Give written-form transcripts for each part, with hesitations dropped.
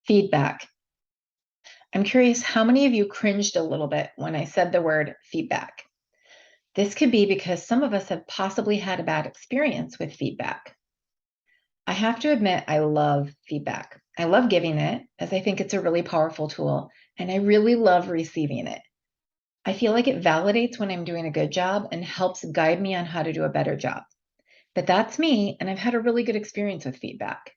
Feedback. I'm curious how many of you cringed a little bit when I said the word feedback. This could be because some of us have possibly had a bad experience with feedback. I have to admit, I love feedback. I love giving it as I think it's a really powerful tool, and I really love receiving it. I feel like it validates when I'm doing a good job and helps guide me on how to do a better job. But that's me, and I've had a really good experience with feedback.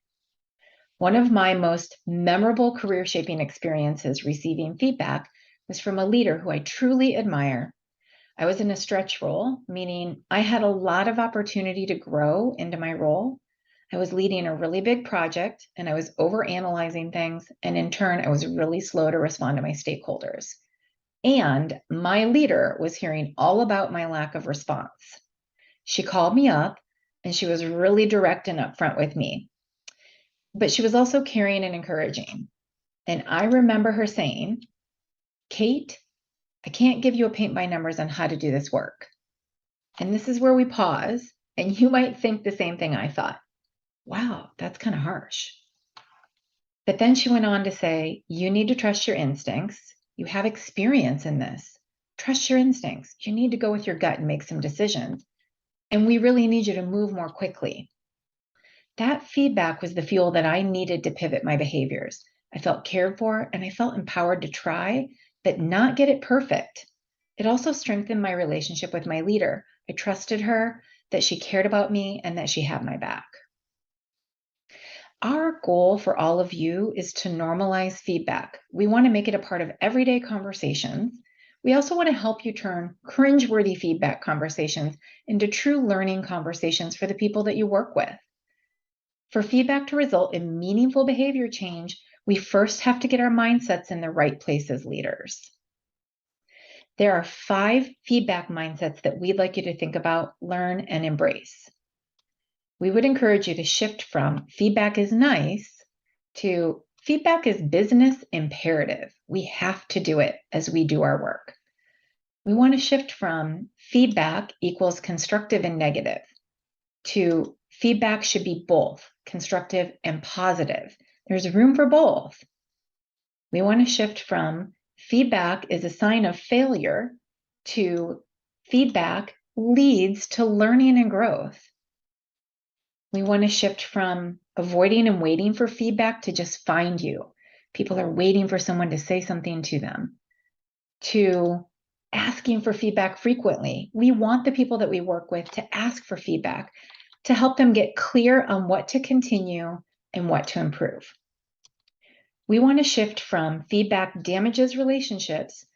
One of my most memorable career shaping experiences receiving feedback was from a leader who I truly admire. I was in a stretch role, meaning I had a lot of opportunity to grow into my role. I was leading a really big project and I was overanalyzing things. And in turn, I was really slow to respond to my stakeholders. And my leader was hearing all about my lack of response. She called me up and she was really direct and upfront with me. But she was also caring and encouraging. And I remember her saying, Kate, I can't give you a paint by numbers on how to do this work. And this is where we pause, and you might think the same thing I thought. Wow, that's kind of harsh. But then she went on to say, you need to trust your instincts. You have experience in this. Trust your instincts. You need to go with your gut and make some decisions. And we really need you to move more quickly. That feedback was the fuel that I needed to pivot my behaviors. I felt cared for and I felt empowered to try, but not get it perfect. It also strengthened my relationship with my leader. I trusted her, that she cared about me, and that she had my back. Our goal for all of you is to normalize feedback. We want to make it a part of everyday conversations. We also want to help you turn cringeworthy feedback conversations into true learning conversations for the people that you work with. For feedback to result in meaningful behavior change, we first have to get our mindsets in the right place as leaders. There are 5 feedback mindsets that we'd like you to think about, learn, and embrace. We would encourage you to shift from feedback is nice to feedback is business imperative. We have to do it as we do our work. We want to shift from feedback equals constructive and negative to feedback should be both constructive and positive. There's room for both. We want to shift from feedback is a sign of failure to feedback leads to learning and growth. We want to shift from avoiding and waiting for feedback to just find you. People are waiting for someone to say something to them, to asking for feedback frequently. We want the people that we work with to ask for feedback, to help them get clear on what to continue and what to improve. We want to shift from feedback damages relationships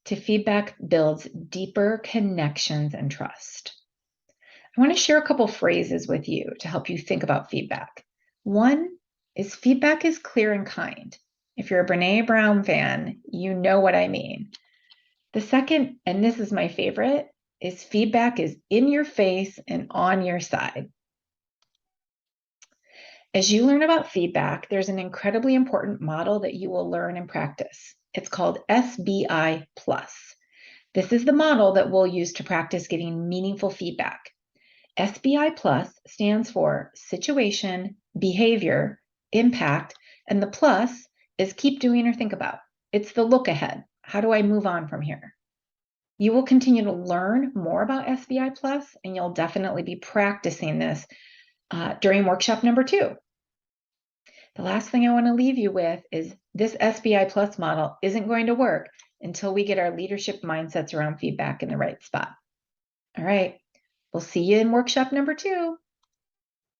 to feedback builds deeper connections and trust. I want to share a couple phrases with you to help you think about feedback. One is feedback is clear and kind. If you're a Brené Brown fan, you know what I mean. The second, and this is my favorite, is feedback is in your face and on your side. As you learn about feedback, there's an incredibly important model that you will learn and practice. It's called SBI Plus. This is the model that we'll use to practice giving meaningful feedback. SBI Plus stands for situation, behavior, impact, and the plus is keep doing or think about. It's the look ahead. How do I move on from here? You will continue to learn more about SBI Plus, and you'll definitely be practicing this during workshop number 2. The last thing I want to leave you with is this SBI Plus model isn't going to work until we get our leadership mindsets around feedback in the right spot. All right, we'll see you in workshop number 2.